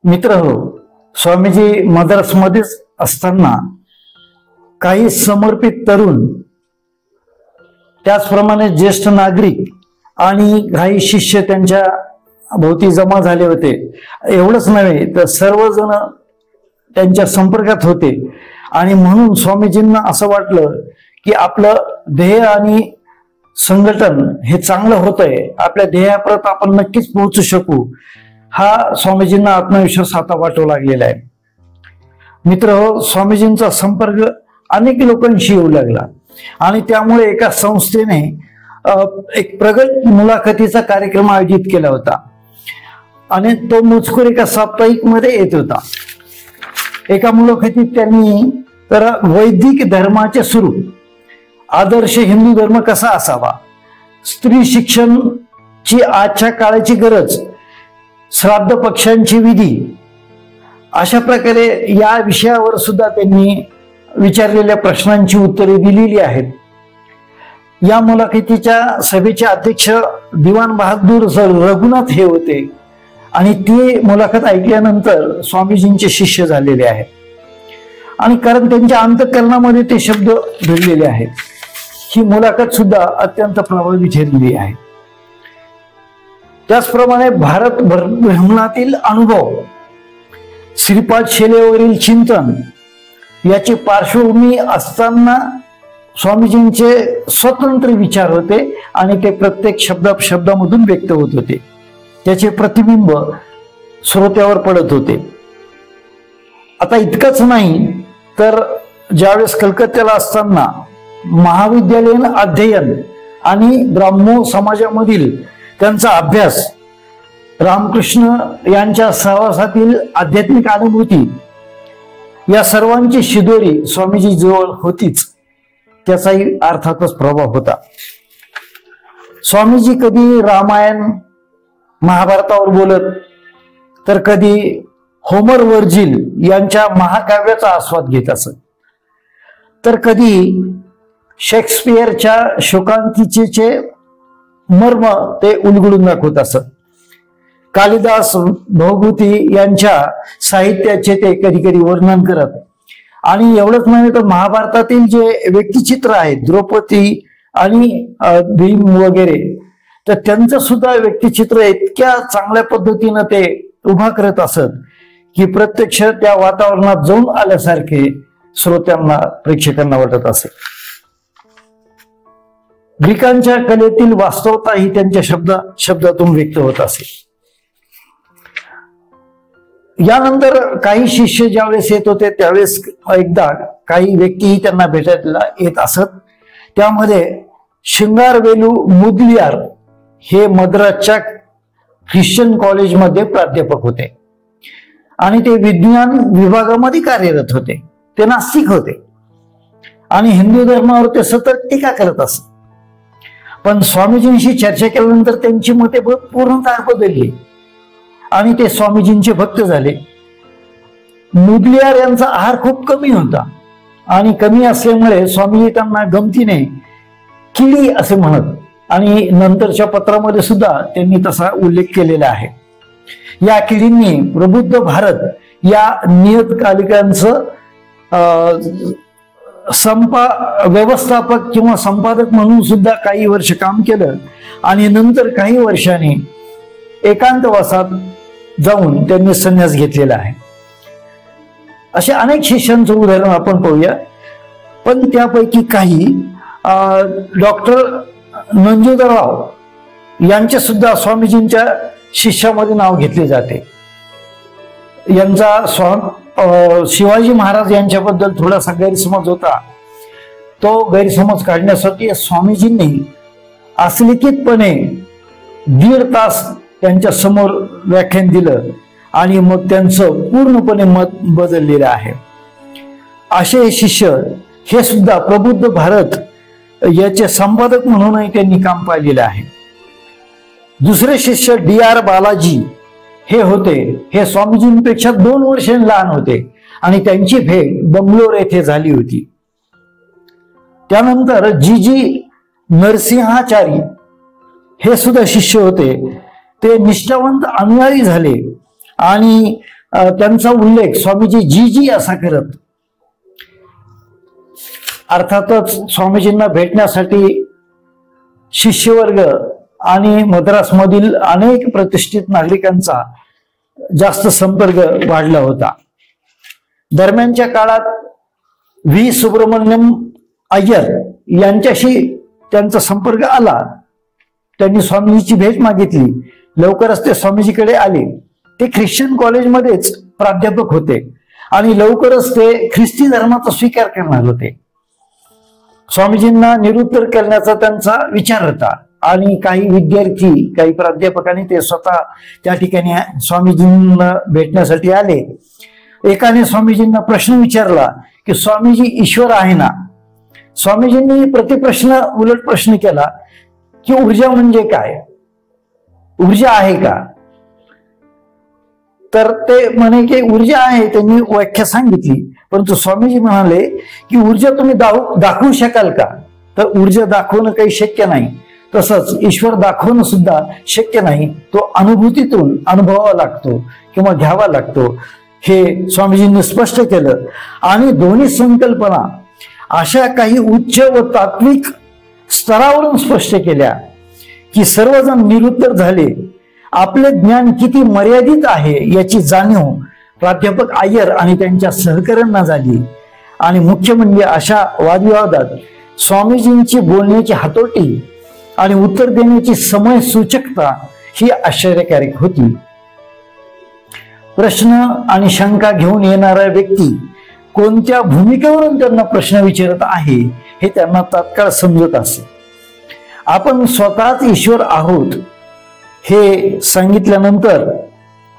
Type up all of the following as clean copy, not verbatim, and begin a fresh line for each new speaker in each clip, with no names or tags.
मित्रहो, स्वामीजी मद्रासमध्येच असताना काही समर्पित तरुण, त्याचप्रमाणे ज्येष्ठ नागरिक आणि काही शिष्य त्यांच्या भोवती जमा झाले होते. एवढंच नव्हे तर सर्वजण त्यांच्या संपर्कात होते. आणि म्हणून स्वामीजींना असं वाटलं की आपलं ध्येय आणि संघटन हे चांगलं होतंय, आपल्या ध्येयापर्यंत आपण नक्कीच पोहोचू शकू. हा स्वामीजींना आत्मविश्वास आता वाटू लागलेला आहे. मित्रहो, स्वामीजींचा संपर्क अनेक लोकांशी येऊ लागला आणि त्यामुळे एका संस्थेने एक प्रगत मुलाखतीचा कार्यक्रम आयोजित केला होता आणि तो मजकूर एका साप्ताहिक मध्ये येत होता. एका मुलाखतीत त्यांनी तर वैदिक धर्माचे स्वरूप, आदर्श हिंदू धर्म कसा असावा, स्त्री शिक्षणची आजच्या काळाची गरज, श्राद्ध पक्षांची विधी, अशा प्रकारे या विषयावर सुद्धा त्यांनी विचारलेल्या प्रश्नांची उत्तरे दिलेली आहेत. या मुलाखतीच्या सभेचे अध्यक्ष दिवाण बहादूर सर रघुनाथ हे होते आणि ते मुलाखत ऐकल्यानंतर स्वामीजींचे शिष्य झालेले आहेत आणि कारण त्यांच्या अंतःकरणामध्ये ते शब्द भिडलेले आहेत. ही मुलाखत सुद्धा अत्यंत प्रभावी ठरलेली आहे. त्याचप्रमाणे भारत भ्रमणातील अनुभव, श्रीपाद शेलेवरील चिंतन याची पार्श्वभूमी असताना स्वामीजींचे स्वतंत्र विचार होते आणि ते प्रत्येक शब्दामधून व्यक्त होत होते. त्याचे प्रतिबिंब श्रोत्यावर पडत होते. आता इतकंच नाही तर ज्यावेळेस कलकत्त्याला असताना महाविद्यालयीन अध्ययन आणि ब्राह्मो समाजामधील त्यांचा अभ्यास, रामकृष्ण यांच्या सहवासातील आध्यात्मिक अनुभूती, या सर्वांची शिदोरी स्वामीजी जवळ होतीच. त्याचाही अर्थातच प्रभाव होता. स्वामीजी कधी रामायण महाभारतावर बोलत, तर कधी होमर वर्जिल यांच्या महाकाव्याचा आस्वाद घेत असत, तर कधी शेक्सपियरच्या शोकांतिकेचे मर्म ते उलगडून दाखवत असत. कालिदास भवभूती यांच्या साहित्याचे ते कधी कधी वर्णन करत. आणि एवढंच नव्हे तर महाभारतातील जे व्यक्तिचित्र आहेत, द्रौपदी आणि भीम वगैरे, तर त्यांचं सुद्धा व्यक्तिचित्र इतक्या चांगल्या पद्धतीनं ते उभा करत असत की प्रत्यक्ष त्या वातावरणात जाऊन आल्यासारखे श्रोत्यांना, प्रेक्षकांना वाटत असे. ग्रीकांच्या कलेतील वास्तवता ही त्यांच्या शब्दातून व्यक्त होत असे. यानंतर काही शिष्य ज्यावेळेस येत होते त्यावेळेस एकदा काही व्यक्तीही त्यांना भेटायला येत असत. त्यामध्ये शिंगारवेलू मुदलियार हे मद्रासच्या ख्रिश्चन कॉलेजमध्ये प्राध्यापक होते आणि ते विज्ञान विभागामध्ये कार्यरत होते. ते नास्तिक होते आणि हिंदू धर्मावर ते सतत टीका करत असत. पण स्वामीजींशी चर्चा केल्यानंतर त्यांची मते पूर्णतः बदलली आणि ते स्वामीजींचे भक्त झाले. मुदलियार यांचा आहार खूप कमी होता आणि कमी असल्यामुळे स्वामीजी त्यांना गमतीने किडी असे म्हणत आणि नंतरच्या पत्रामध्ये सुद्धा त्यांनी तसा उल्लेख केलेला आहे. या किडींनी प्रबुद्ध भारत या नियतकालिकांचं व्यवस्थापक किंवा संपादक म्हणून सुद्धा काही वर्ष काम केलं आणि नंतर काही वर्षांनी एकांतवासात जाऊन त्यांनी संन्यास घेतलेला आहे. अशा अनेक शिष्यांचं उदाहरण आपण पाहूया. पण त्यापैकी काही डॉक्टर नंजूदरराव यांचे सुद्धा स्वामीजींच्या शिष्यामध्ये नाव घेतले जाते. यांचा शिवाजी महाराज यांच्याबद्दल थोडासा गैरसमज होता. तो गैरसमज काढण्यासाठी स्वामीजींनी असलिखितपणे 1.5 तास त्यांच्या समोर व्याख्यान दिलं आणि मग त्यांचं पूर्णपणे मत बदललेलं आहे. असे शिष्य हे सुद्धा प्रबुद्ध भारत याचे संपादक म्हणूनही त्यांनी काम पाहिलेलं आहे. दुसरे शिष्य DR बालाजी हे होते. हे स्वामीजींपेक्षा 2 वर्षांनी लहान होते आणि त्यांची भेट बंगलोर येथे झाली होती. त्यानंतर GG नरसिंहाचारी हे सुद्धा शिष्य होते, ते निष्ठावंत अनुयायी झाले आणि त्यांचा उल्लेख स्वामीजी जी जी असा करत. अर्थातच स्वामीजींना भेटण्यासाठी शिष्यवर्ग आणि मद्रासमधील अनेक प्रतिष्ठित नागरिकांचा जास्त संपर्क वाढला होता. दरम्यानच्या काळात व्ही सुब्रमण्यम अय्यर यांच्याशी त्यांचा संपर्क आला. त्यांनी स्वामीजीची भेट मागितली. लवकरच ते स्वामीजीकडे आले. ते ख्रिश्चन कॉलेजमध्येच प्राध्यापक होते आणि लवकरच ते ख्रिस्ती धर्माचा स्वीकार करणार होते. स्वामीजींना निरुत्तर करण्याचा त्यांचा विचार होता आणि काही विद्यार्थी, काही प्राध्यापकांनी ते स्वतः त्या ठिकाणी स्वामीजींना भेटण्यासाठी आले. एकाने स्वामीजींना प्रश्न विचारला की स्वामीजी ईश्वर आहे ना? स्वामीजींनी प्रतिप्रश्न उलट प्रश्न केला की ऊर्जा म्हणजे काय? ऊर्जा आहे का? तर ते म्हणे की ऊर्जा आहे. त्यांनी व्याख्या सांगितली, परंतु स्वामीजी म्हणाले की ऊर्जा तुम्ही दाखवू शकाल का? तर ऊर्जा दाखवणं काही शक्य नाही. तसंच ईश्वर दाखवणं सुद्धा शक्य नाही. तो अनुभूतीतून अनुभवावा लागतो किंवा घ्यावा लागतो, हे स्वामीजींनी स्पष्ट केलं. आणि दोन्ही संकल्पना अशा काही उच्च व तात्विक स्तरावरून स्पष्ट केल्या की सर्वजण निरुत्तर झाले. आपले ज्ञान किती मर्यादित आहे याची जाणीव प्राध्यापक अय्यर आणि त्यांच्या सहकाऱ्यांना झाली. आणि मुख्य म्हणजे अशा वादविवादात स्वामीजींची बोलण्याची हातोटी आणि उत्तर देण्याची समय सूचकता ही आश्चर्यकारक होती. प्रश्न आणि शंका घेऊन येणारा व्यक्ती कोणत्या भूमिकेवरून त्यांना प्रश्न विचारत आहे हे त्यांना तात्काळ समजत असे. आपण स्वतःच ईश्वर आहोत हे सांगितल्यानंतर,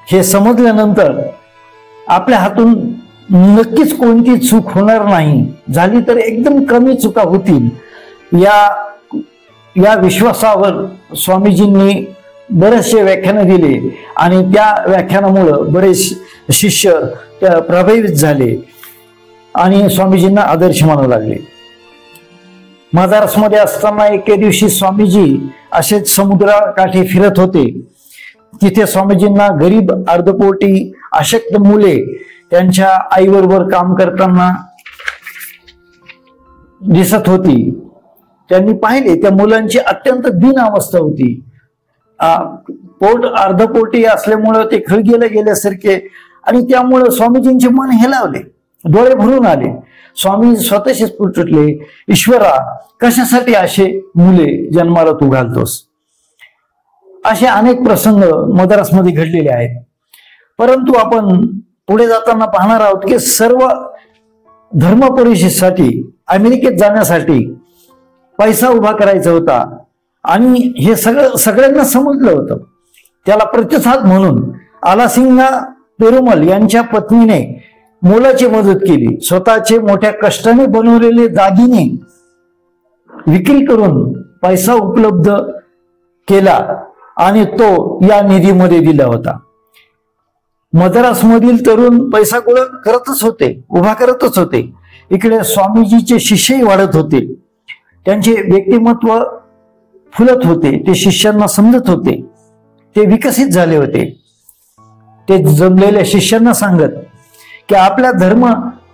हे समजल्यानंतर आपल्या हातून नक्कीच कोणती चूक होणार नाही. झाली तर एकदम कमी चुका होतील. या विश्वासावर स्वामीजींनी बरेचसे व्याख्यान दिले आणि त्या व्याख्यानामुळं बरेच शिष्य प्रभावित झाले आणि स्वामीजींना आदर्श मानू लागले. मद्रासमध्ये असताना एके दिवशी स्वामीजी असेच समुद्राकाठी फिरत होते. तिथे स्वामीजींना गरीब, अर्धपोटी, अशक्त मुले त्यांच्या आईबरोबर काम करताना दिसत होती. त्यांनी पाहिले त्या मुलांची अत्यंत दीन अवस्था होती. पोट अर्धपोटी असल्यामुळं ते खळगेला गेल्यासारखे, आणि त्यामुळं स्वामीजींचे मन हेलावले, डोळे भरून आले. स्वामी स्वतःशीच पुटले, ईश्वरा, कशासाठी असे मुले जन्माला तू घालतोस? असे अनेक प्रसंग मद्रासमध्ये घडलेले आहेत. परंतु आपण पुढे जाताना पाहणार आहोत की सर्व धर्म परिषदेसाठी अमेरिकेत जाण्यासाठी पैसा उभा करायचा होता आणि हे सगळ्यांना समजलं होतं. त्याला प्रतिसाद म्हणून आलासिंगा पेरुमल यांच्या पत्नीने मोलाची मदत केली. स्वतःचे मोठ्या कष्टाने बनवलेले दागिने विक्री करून पैसा उपलब्ध केला आणि तो या निधीमध्ये दिला होता. मद्रासमधील तरुण पैसा गोळा करतच होते, उभा करतच होते. इकडे स्वामीजीचे शिष्यही वाढत होते. त्यांचे व्यक्तिमत्व फुलत होते. ते शिष्यांना समजत होते. ते विकसित झाले होते. ते जमलेल्या शिष्यांना सांगत की आपल्या धर्म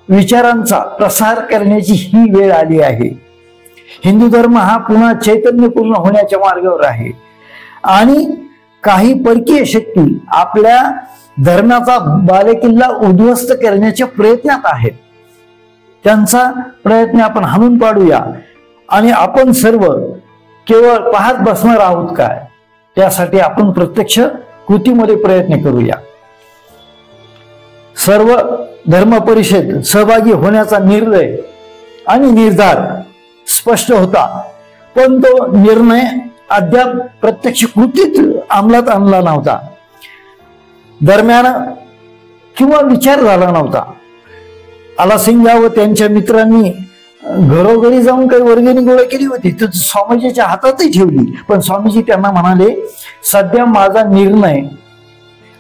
विचारांचा प्रसार करण्याची ही वेळ आली आहे. हिंदू धर्म हा पुन्हा चैतन्यपूर्ण होण्याच्या मार्गावर आहे आणि काही परकीय शक्ती आपल्या धर्माचा बालेकिल्ला उद्ध्वस्त करण्याच्या प्रयत्नात आहेत. त्यांचा प्रयत्न आपण हाणून पाडूया आणि आपण सर्व केवळ पाहत बसणार आहोत काय? त्यासाठी आपण प्रत्यक्ष कृतीमध्ये प्रयत्न करूया. सर्व धर्म परिषद सहभागी होण्याचा निर्णय आणि निर्धार स्पष्ट होता, पण तो निर्णय अद्याप प्रत्यक्ष कृतीत अंमलात आणला नव्हता. दरम्यान किंवा विचार झाला नव्हता. आलासिंगा व त्यांच्या मित्रांनी घरोघरी जाऊन काही वर्गणी गोळा केली होती, तर स्वामीजीच्या हातातही ठेवली. पण स्वामीजी त्यांना म्हणाले, सध्या माझा निर्णय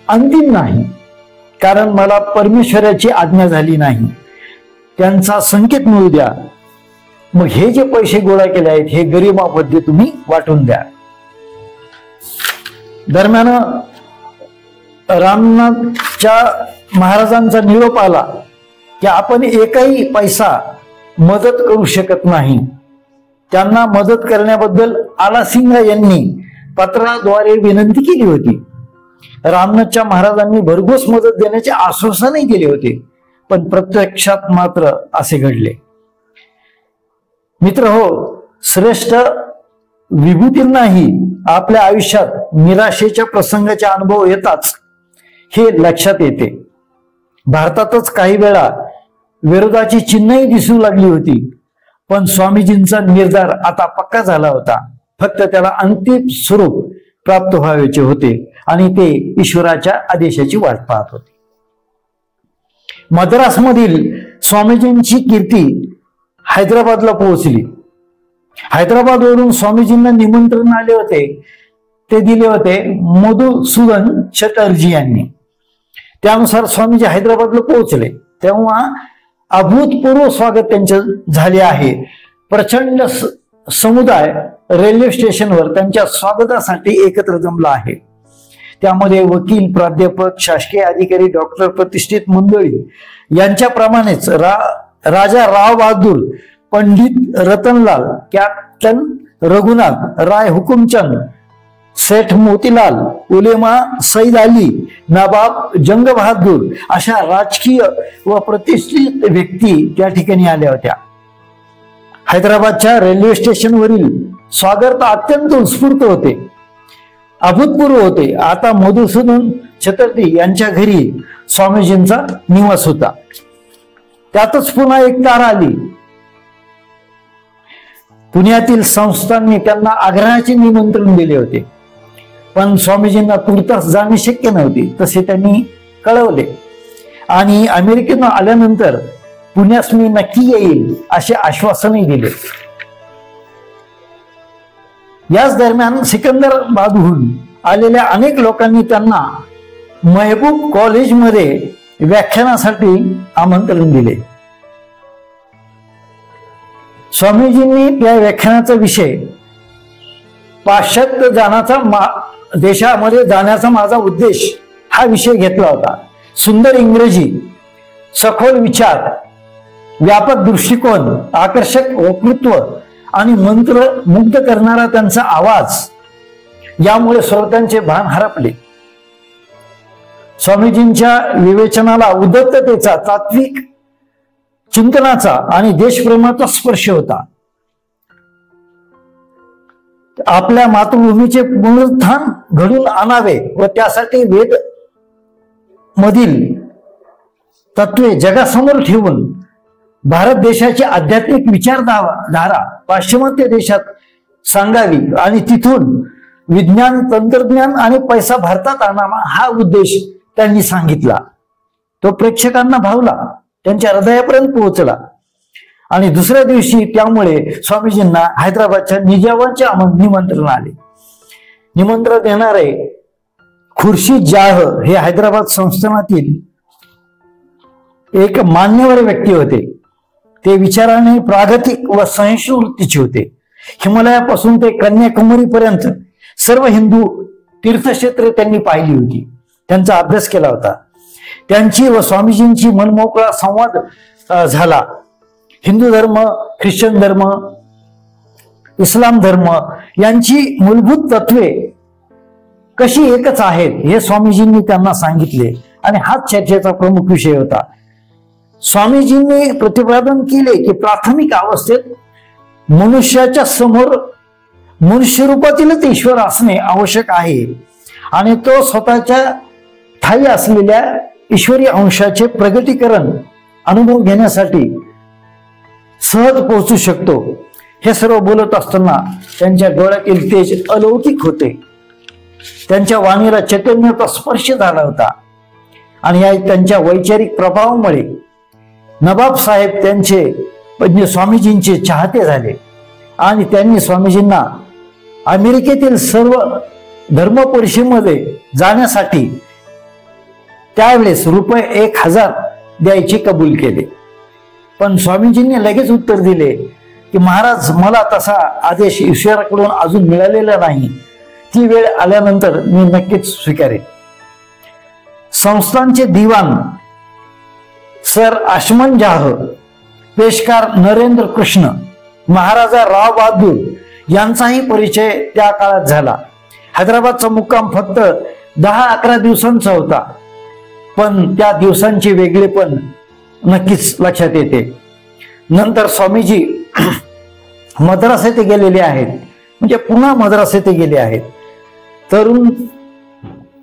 अंतिम नाही, कारण मला परमेश्वराची आज्ञा झाली नाही. त्यांचा संकेत मिळू द्या. मग हे जे पैसे गोळा केले आहेत हे गरिबांमध्ये तुम्ही वाटून द्या. दरम्यान रामनाथच्या महाराजांचा निरोप आला की आपण एकही पैसा मदत करू शकत नाही. त्यांना मदत करण्याबद्दल आलासिंग यांनी पत्राद्वारे विनंती केली होती. रामनाथच्या महाराजांनी भरघोस मदत देण्याचे आश्वासनही दिले होते, पण प्रत्यक्षात मात्र असे घडले. मित्र हो, श्रेष्ठ विभूतींनाही आपल्या आयुष्यात निराशेच्या प्रसंगाचे अनुभव येताच हे लक्षात येते. भारतातच काही वेळा विरोधाची चिन्हही दिसू लागली होती, पण स्वामीजींचा निर्धार आता पक्का झाला होता. फक्त त्याला अंतिम स्वरूप प्राप्त व्हायचे होते आणि ते ईश्वराच्या आदेशाची वाट पाहत होते. मद्रासमधील स्वामीजींची कीर्ती हैदराबादला पोहोचली. हैदराबादवरून स्वामीजींना निमंत्रण आले होते. ते दिले होते मधुसूदन चटर्जी यांनी. त्यानुसार स्वामीजी हैदराबादला पोहोचले. तेव्हा अभूतपूर्व स्वागत त्यांचे झाले आहे. प्रचंड समुदाय रेल्वे स्टेशनवर त्यांच्या स्वागतासाठी एकत्र जमला आहे. त्यामध्ये वकील, प्राध्यापक, शासकीय अधिकारी, डॉक्टर, प्रतिष्ठित मंडळी यांच्याप्रमाणेच राजा राव बहादूर, पंडित रतनलाल, कॅप्टन रघुनाथ, राय हुकुमचंद, सेठ मोतीलाल, उलेमा सईद अली, नवाब जंग बहादूर अशा राजकीय व प्रतिष्ठित व्यक्ती त्या ठिकाणी आल्या होत्या. हैदराबादच्या रेल्वे स्टेशनवरील स्वागत अत्यंत उत्स्फूर्त होते, अभूतपूर्व होते. आता मधुसूदन चटर्जी यांच्या घरी स्वामीजींचा निवास होता. त्यातच पुन्हा एक तार आली. पुण्यातील संस्थांनी त्यांना आग्रहाचे निमंत्रण दिले होते, पण स्वामीजींना तुर्तास जाणे शक्य नव्हते, तसे त्यांनी कळवले. आणि अमेरिकेतून आल्यानंतर पुण्यास मी नक्की येईल असे आश्वासनही दिले. याच दरम्यान सिकंदराबादहून आलेल्या अनेक लोकांनी त्यांना महबूब कॉलेजमध्ये व्याख्यानासाठी आमंत्रण दिले. स्वामीजींनी त्या व्याख्यानाचा विषय पाश्चात्य देशामध्ये जाण्याचा माझा उद्देश हा विषय घेतला होता. सुंदर इंग्रजी, सखोल विचार, व्यापक दृष्टिकोन, आकर्षक वक्तृत्व आणि मंत्रमुग्ध करणारा त्यांचा आवाज यामुळे श्रोत्यांचे भान हरपले. स्वामीजींच्या विवेचनाला उदात्ततेचा, तात्विक चिंतनाचा आणि देशप्रेमाचा स्पर्श होता. आपल्या मातृभूमीचे पुनरुत्थान घडून आणावे व त्यासाठी वेद मधील तत्वे जगासमोर ठेवून भारत देशाची आध्यात्मिक विचारधारा पाश्चिमात्य देशात सांगावी आणि तिथून विज्ञान, तंत्रज्ञान आणि पैसा भारतात आणावा हा उद्देश त्यांनी सांगितला. तो प्रेक्षकांना भावला, त्यांच्या हृदयापर्यंत पोहोचला. आणि दुसऱ्या दिवशी त्यामुळे स्वामीजींना हैदराबादच्या निजामाचे निमंत्रण आले. निमंत्रण देणारे खुर्शीद जाह हे हैदराबाद संस्थानातील एक मान्यवर व्यक्ती होते. ते विचाराने प्रागतिक व सहिष्णू वृत्तीचे होते. हिमालयापासून ते कन्याकुमारी पर्यंत सर्व हिंदू तीर्थक्षेत्रे त्यांनी पाहिली होती, त्यांचा अभ्यास केला होता. त्यांची व स्वामीजींची मनमोकळा संवाद झाला. हिंदू धर्म, ख्रिश्चन धर्म, इस्लाम धर्म यांची मूलभूत तत्वे कशी एकच आहेत हे स्वामीजींनी त्यांना सांगितले आणि हाच चर्चेचा प्रमुख विषय होता. स्वामीजींनी प्रतिपादन केले की प्राथमिक अवस्थेत मनुष्याच्या समोर मनुष्य रूपातीलच ईश्वर असणे आवश्यक आहे आणि तो स्वतःच्या ठायी असलेल्या ईश्वरी अंशाचे प्रगटीकरण अनुभव घेण्यासाठी सहज पोहोचू शकतो. हे सर्व बोलत असताना त्यांच्या डोळ्यातील तेज अलौकिक होते. त्यांच्या वाणीला चैतन्याचा स्पर्श झाला होता आणि या त्यांच्या वैचारिक प्रभावामुळे नवाब साहेब त्यांचे म्हणजे स्वामीजींचे चाहते झाले आणि त्यांनी स्वामीजींना अमेरिकेतील सर्व धर्म परिषदेमध्ये जाण्यासाठी त्यावेळेस ₹1000 द्यायचे कबूल केले. पण स्वामीजींनी लगेच उत्तर दिले की महाराज, मला तसा आदेश ईश्वराकडून अजून मिळालेला नाही. ती वेळ आल्यानंतर मी नक्कीच स्वीकारेन. संस्थानचे दिवाण सर आशमन जाह, पेशकार नरेंद्र कृष्ण, महाराजा राव बहादूर यांचाही परिचय त्या काळात झाला. हैदराबादचा मुक्काम फक्त 10-11 दिवसांचा होता, पण त्या दिवसांचे वेगळेपण नक्कीच लक्षात येते. नंतर स्वामीजी मद्रास येथे गेलेले आहेत, म्हणजे पुन्हा मद्रास येथे गेले आहेत. तरुण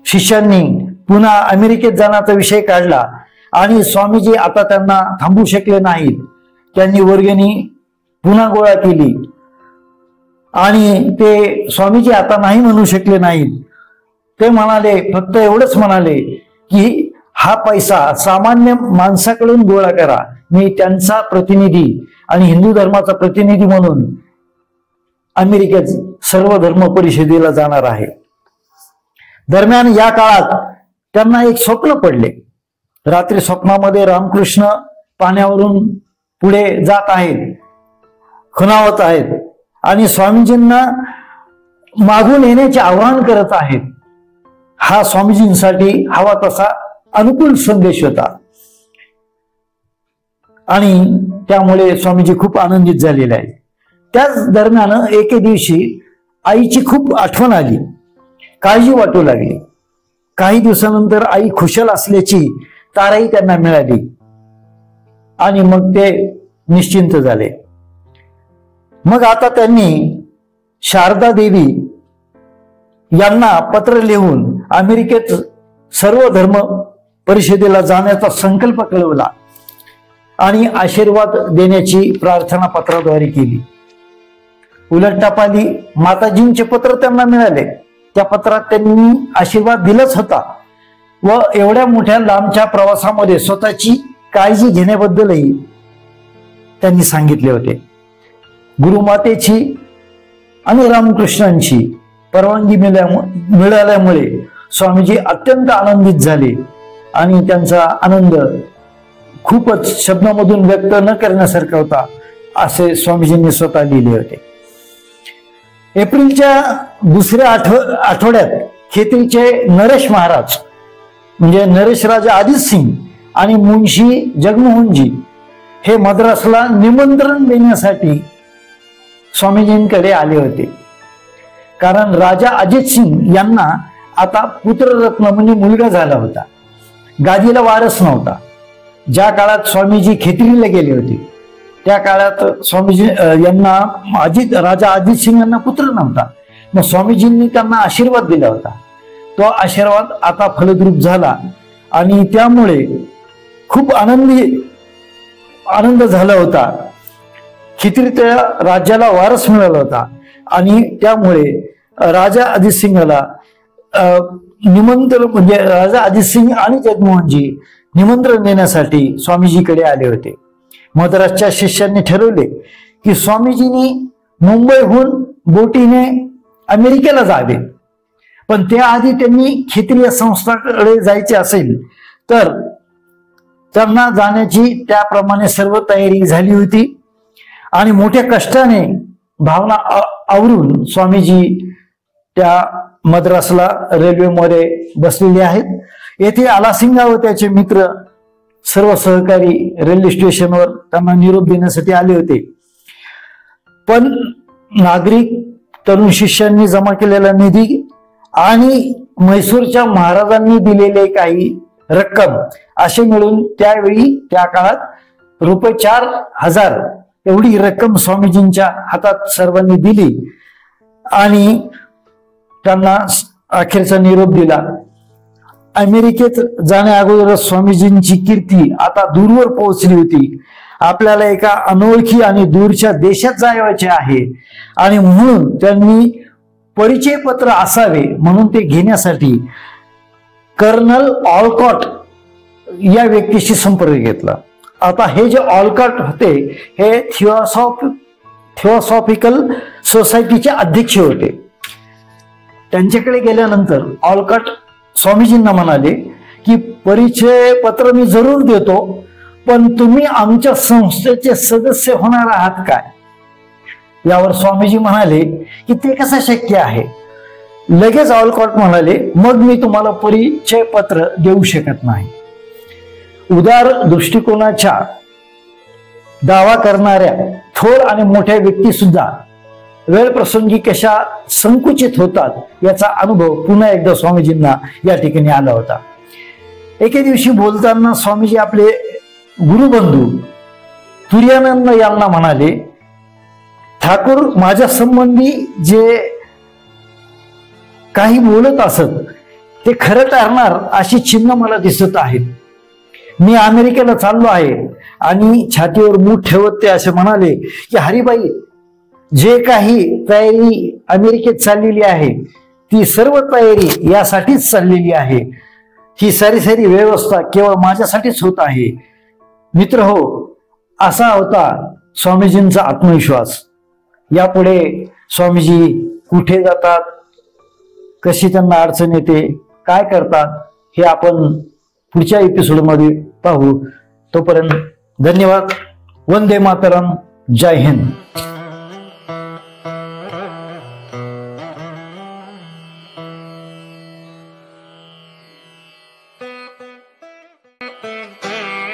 शिष्यांनी पुन्हा अमेरिकेत जाण्याचा विषय काढला आणि स्वामीजी आता त्यांना थांबवू शकले नाहीत. त्यांनी वर्गणी पुन्हा गोळा केली आणि ते स्वामीजी आता नाही म्हणू शकले नाहीत. ते म्हणाले, फक्त एवढंच म्हणाले की हा पैसा सामान्य माणसाकडून गोळा करा. मी त्यांचा प्रतिनिधी आणि हिंदू धर्माचा प्रतिनिधी म्हणून अमेरिकेत सर्व धर्म परिषदेला जाणार आहे. दरम्यान या काळात त्यांना एक स्वप्न पडले. रात्री स्वप्नामध्ये रामकृष्ण पाण्यावरून पुढे जात आहेत, खुणावत आहेत आणि स्वामीजींना मागून येण्याचे आवाहन करत आहेत. हा स्वामीजींसाठी हवा तसा अनुकूल संदेश होता आणि त्यामुळे स्वामीजी खूप आनंदित झालेले आहेत. त्याच दरम्यान एके दिवशी आईची खूप आठवण आली, काळजी वाटू लागली. काही दिवसानंतर आई खुशाल असल्याची ताराही त्यांना मिळाली आणि मग ते निश्चिंत झाले. मग आता त्यांनी शारदा देवी यांना पत्र लिहून अमेरिकेत सर्व धर्म परिषदेला जाण्याचा संकल्प कळवला आणि आशीर्वाद देण्याची प्रार्थना पत्राद्वारे केली. उलटटापाली माताजींचे पत्र त्यांना मिळाले. त्या पत्रात त्यांनी आशीर्वाद दिलाच होता व एवढ्या मोठ्या लांबच्या प्रवासामध्ये स्वतःची काळजी घेण्याबद्दलही त्यांनी सांगितले होते. गुरुमातेची आणि रामकृष्णांची परवानगी मिळाल्यामुळे स्वामीजी अत्यंत आनंदित झाले आणि त्यांचा आनंद खूपच शब्दामधून व्यक्त न करण्यासारखा होता, असे स्वामीजींनी स्वतः लिहिले होते. एप्रिलच्या दुसऱ्या आठवड्यात खेत्रीचे नरेश महाराज म्हणजे नरेश राजा अजित सिंग आणि मुंशी जगमोहनजी हे मद्रासला निमंत्रण देण्यासाठी स्वामीजींकडे आले होते. कारण राजा अजित सिंग यांना आता पुत्ररत्न म्हणजे मुलगा झाला होता, गादीला वारस नव्हता. ज्या काळात स्वामीजी खेत्रीला गेले होते त्या काळात स्वामीजी यांना राजा अजित सिंग यांना पुत्र नव्हता. मग स्वामीजींनी त्यांना आशीर्वाद दिला होता. तो आशीर्वाद आता फलद्रूप झाला आणि त्यामुळे खूप आनंद झाला होता. खेत्रीच्या राज्याला वारस मिळाला होता आणि त्यामुळे राजा अजित सिंगला निमंत्रण म्हणजे राजा अजित सिंग आणि जगमोहनजी निमंत्रण देण्यासाठी स्वामीजीकडे आले होते. मद्रासच्या शिष्यांनी ठरवले की स्वामीजींनी मुंबईहून बोटीने अमेरिकेला जावे, पण त्याआधी त्यांनी खेत्रीय संस्थाकडे जायचे असेल तर त्यांना जाण्याची त्याप्रमाणे सर्व तयारी झाली होती आणि मोठ्या कष्टाने भावना आवरून स्वामीजी त्या मद्रासला रेल्वेमध्ये बसलेले आहेत. येथे आलासिंगा व त्याचे मित्र सर्व सहकारी रेल्वे स्टेशनवर त्यांना निरोप देण्यासाठी आले होते. पण नागरिक तरुण शिष्यांनी जमा केलेला निधी आणि म्हैसूरच्या महाराजांनी दिलेले काही रक्कम असे मिळून त्यावेळी त्या काळात रुपये 4,000 एवढी रक्कम स्वामीजींच्या हातात सर्वांनी दिली आणि त्यांना अखेरचा निरोप दिला. अमेरिकेत जाण्या अगोदर स्वामीजींची कीर्ती आता दूरवर पोहोचली होती. आपल्याला एका अनोळखी आणि दूरच्या देशात जायचे आहे आणि म्हणून त्यांनी परिचय पत्र असावे म्हणून ते घेण्यासाठी कर्नल ऑलकॉट या व्यक्तीशी संपर्क घेतला. आता हे जे ऑलकॉट होते हे थिओसॉफिकल सोसायटीचे अध्यक्ष होते. त्यांच्याकडे गेल्यानंतर ऑलकॉट स्वामीजींना म्हणाले की परिचय पत्र मी जरूर देतो, पण तुम्ही आमच्या संस्थेचे सदस्य होणार आहात काय? यावर स्वामीजी म्हणाले की ते कसं शक्य आहे. लगेच ऑलकॉट म्हणाले, मग मी तुम्हाला परिचय पत्र देऊ शकत नाही. उदार दृष्टिकोनाच्या दावा करणाऱ्या थोर आणि मोठ्या व्यक्ती सुद्धा वेळ प्रसंगी कशा संकुचित होतात याचा अनुभव पुन्हा एकदा स्वामीजींना या ठिकाणी आला होता. एके दिवशी बोलताना स्वामीजी आपले गुरुबंधू तुर्यानंद यांना म्हणाले, ठाकूर माझ्या संबंधी जे काही बोलत असत ते खरं ठरणार अशी चिन्ह मला दिसत आहेत. मी अमेरिकेला चाललो आहे. आणि छातीवर मूठ ठेवत ते असे म्हणाले की हरिबाई, जे काही तयारी अमेरिकेत चाललेली आहे ती सर्व तयारी यासाठीच चाललेली आहे. ही सारी व्यवस्था केवळ माझ्यासाठीच होत आहे. मित्र हो, असा होता स्वामीजींचा आत्मविश्वास. यापुढे स्वामीजी कुठे जातात, कशी त्यांना अडचण येते, काय करतात हे आपण पुढच्या एपिसोडमध्ये पाहू. तोपर्यंत धन्यवाद. वंदे मातरम. जय हिंद.